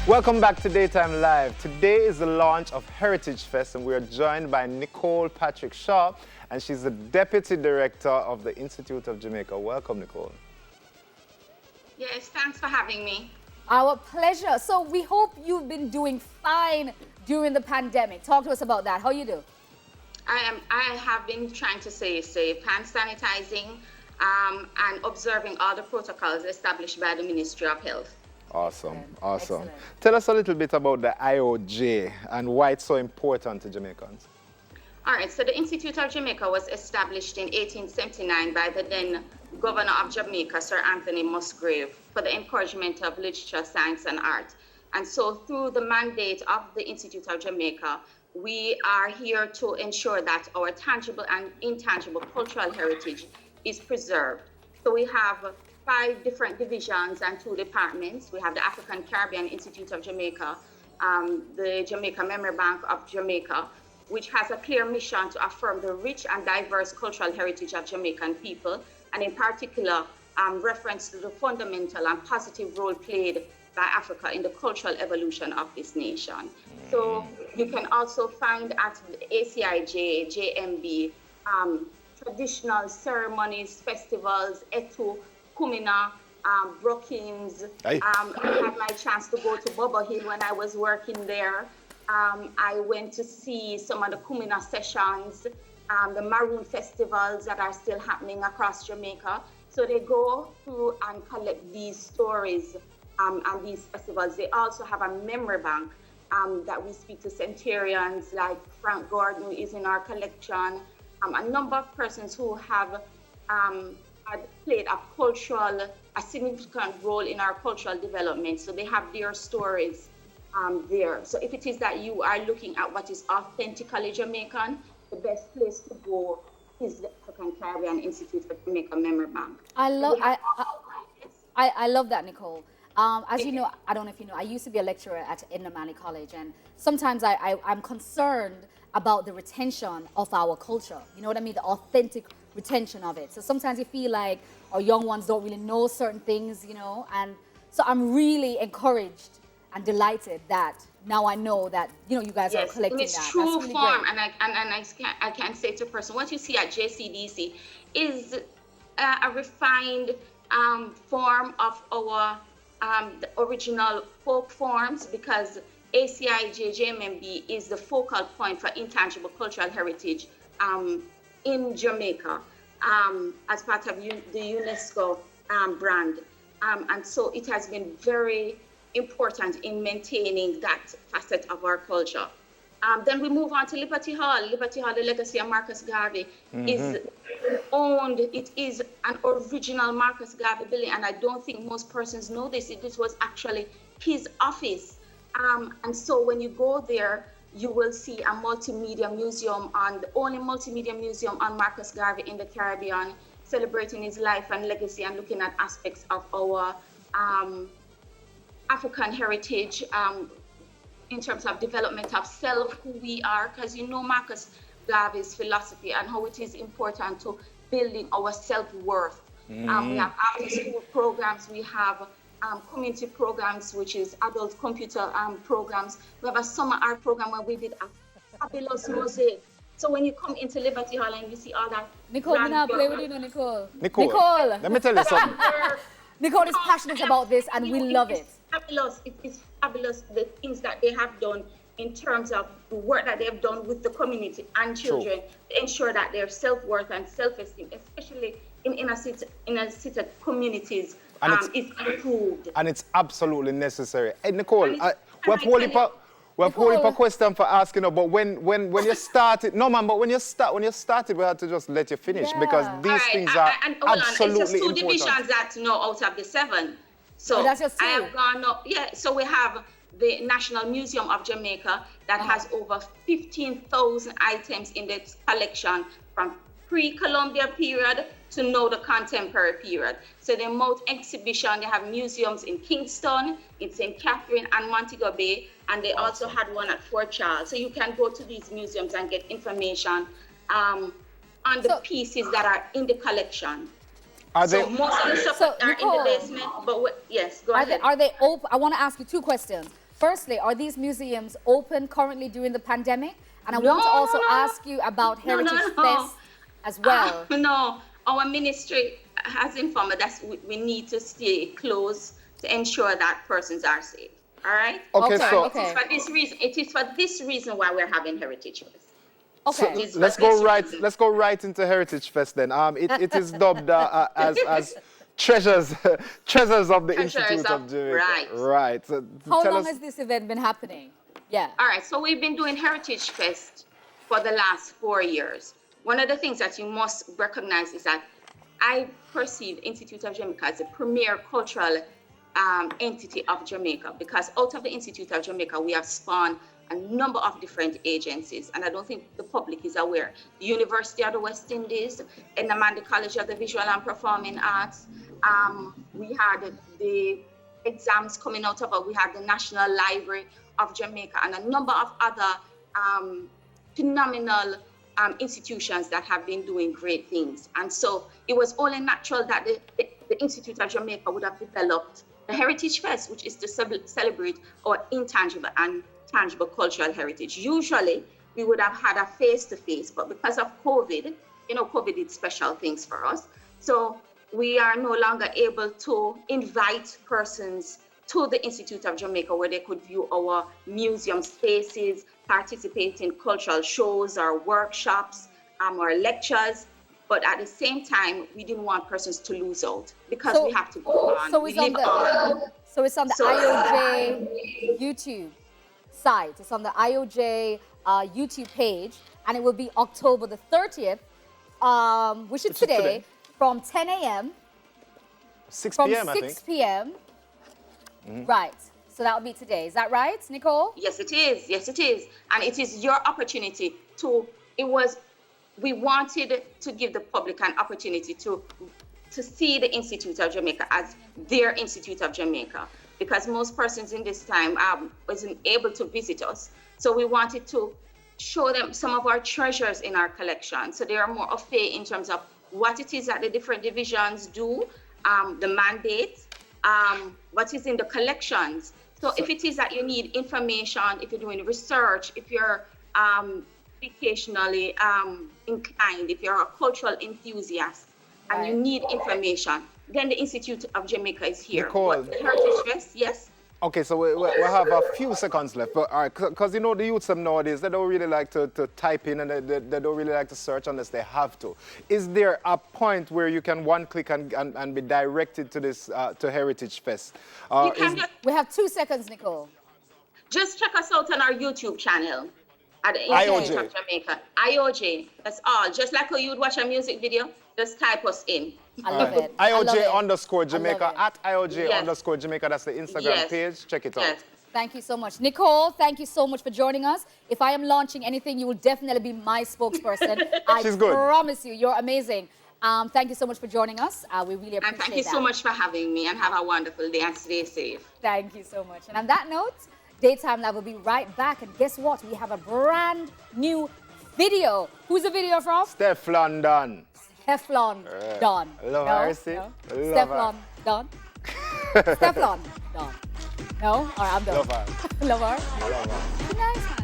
Welcome back to Daytime Live. Today is the launch of Heritage Fest, and we are joined by Nicole Patrick Shaw, and she's the Deputy Director of the Institute of Jamaica. Welcome, Nicole. Yes, thanks for having me. Our pleasure. So we hope you've been doing fine during the pandemic. Talk to us about that. How you do? I have been trying to stay safe, hand sanitizing, and observing all the protocols established by the Ministry of Health. Awesome, Excellent. awesome. Excellent. Tell us a little bit about the IOJ and why it's so important to Jamaicans. All right, so the Institute of Jamaica was established in 1879 by the then Governor of Jamaica, Sir Anthony Musgrave, for the encouragement of literature, science, and art. And so through the mandate of the Institute of Jamaica, we are here to ensure that our tangible and intangible cultural heritage is preserved. So we have 5 different divisions and 2 departments. We have the African Caribbean Institute of Jamaica, the Jamaica Memory Bank of Jamaica, which has a clear mission to affirm the rich and diverse cultural heritage of Jamaican people, and in particular, reference to the fundamental and positive role played by Africa in the cultural evolution of this nation. So you can also find at the ACIJ, JMB, traditional ceremonies, festivals, Etu, Kumina, Brookings. I had my chance to go to Bubba Hill when I was working there. I went to see some of the Kumina sessions, the Maroon festivals that are still happening across Jamaica. So they go through and collect these stories and these festivals. They also have a memory bank that we speak to centurions like Frank Gordon, who is in our collection, a number of persons who have had played a significant role in our cultural development. So they have their stories there. So if it is that you are looking at what is authentically Jamaican, the best place to go is the African Caribbean Institute of Jamaica Memory Bank. I love that, Nicole. As you know, I don't know if you know, I used to be a lecturer at Inamani College, and sometimes I'm concerned about the retention of our culture. You know what I mean? The authentic retention of it. So sometimes you feel like our young ones don't really know certain things, you know, and so I'm really encouraged and delighted that now I know that, you know, you guys are collecting in its that. true That's really form, great. and I can say to a person, what you see at JCDC is a refined form of our the original folk forms, because ACIJ JMMB is the focal point for intangible cultural heritage in Jamaica as part of the UNESCO brand. And so it has been very important in maintaining that facet of our culture. Then we move on to Liberty Hall. Liberty Hall, the legacy of Marcus Garvey, is owned. It is an original Marcus Garvey building, and I don't think most persons know this. This was actually his office. And so when you go there, you will see a multimedia museum, the only multimedia museum on Marcus Garvey in the Caribbean, celebrating his life and legacy and looking at aspects of our African heritage in terms of development of self, who we are, because you know Marcus Garvey's philosophy and how it is important to building our self-worth. We have after-school programs, we have community programs, which is adult computer programs. We have a summer art program where we did a fabulous mosaic. So when you come into Liberty Hall and you see all that... Nicole, we're not play with you, Nicole. Nicole, let me tell you something. Nicole is passionate about this, and we love it. Fabulous. It is fabulous, the things that they have done in terms of the work that they have done with the community and children to ensure that their self-worth and self-esteem, especially in inner city communities, is improved. And it's absolutely necessary. Hey, Nicole, we have a question for asking about when you started. No, man, but when you started, we had to just let you finish because these things are absolutely it's just 2 important. divisions that out of the 7. So that's just 2. I have gone up. Yeah. So we have the National Museum of Jamaica that has over 15,000 items in its collection from pre-Columbia period to now the contemporary period. So the Mount exhibition, they have museums in Kingston, in St. Catherine and Montego Bay, and they also had one at Fort Charles. So you can go to these museums and get information on the pieces that are in the collection. Most of the stuff are in the basement, but yes, go ahead. Are they open? I want to ask you 2 questions. firstly, are these museums open currently during the pandemic? And I want to also ask you about Heritage Fest as well. No, our ministry has informed us that we need to stay close to ensure that persons are safe. All right? Okay, so it is for this reason why we're having Heritage Fest. Okay. So let's go right into Heritage Fest then. It is dubbed as treasures of the Institute of Jamaica. Right. So how long has this event been happening? Yeah. All right. So we've been doing Heritage Fest for the last 4 years. One of the things that you must recognize is that I perceive Institute of Jamaica as a premier cultural entity of Jamaica, because out of the Institute of Jamaica, we have spawned a number of different agencies, and I don't think the public is aware. The University of the West Indies, Nnamdi College of the Visual and Performing Arts. We had the exams coming out of it. We had the National Library of Jamaica and a number of other phenomenal institutions that have been doing great things. And so it was only natural that the Institute of Jamaica would have developed the Heritage Fest, which is to celebrate our intangible and tangible cultural heritage. Usually, we would have had a face-to-face, but because of COVID, COVID did special things for us. So we are no longer able to invite persons to the Institute of Jamaica where they could view our museum spaces, participate in cultural shows or workshops or lectures. But at the same time, we didn't want persons to lose out because we have to go on. So it's on the IOJ YouTube site. It's on the IOJ YouTube page, and it will be October the 30th, which is today, from 10 a.m. 6 from p.m. 6 p.m. Right. So that will be today. Is that right, Nicole? Yes, it is. Yes, it is. And it is your opportunity we wanted to give the public an opportunity to see the Institute of Jamaica as their Institute of Jamaica, because most persons in this time wasn't able to visit us. So we wanted to show them some of our treasures in our collection, so they are more au fait in terms of what it is that the different divisions do, the mandate, what is in the collections. So if it is that you need information, if you're doing research, if you're educationally inclined, if you're a cultural enthusiast and you need information, then the Institute of Jamaica is here. Nicole. The Heritage Fest, yes? Okay, so we have a few seconds left, but all right, because the youths nowadays, they don't really like to type in, and they don't really like to search unless they have to. Is there a point where you can one click and be directed to this to Heritage Fest? We have 2 seconds, Nicole. Just check us out on our YouTube channel at the IOJ. Institute of Jamaica. IOJ, that's all. Just like how you would watch a music video, just type us in. I love it. IOJ_Jamaica, at IOJ_Jamaica. That's the Instagram page. Check it out. Thank you so much. Nicole, thank you so much for joining us. If I am launching anything, you will definitely be my spokesperson. She's good. I promise you. You're amazing. Thank you so much for joining us. We really appreciate it. And thank you so much for having me, and have a wonderful day and stay safe. Thank you so much. And on that note, Daytime Lab will be right back. And guess what? We have a brand new video. Who's the video from? Stefflon Don. Stefflon Don. Love her, see? Stefflon Don. Stefflon Don. No? All right, I'm done. Love her. Love her? Love her. Nice.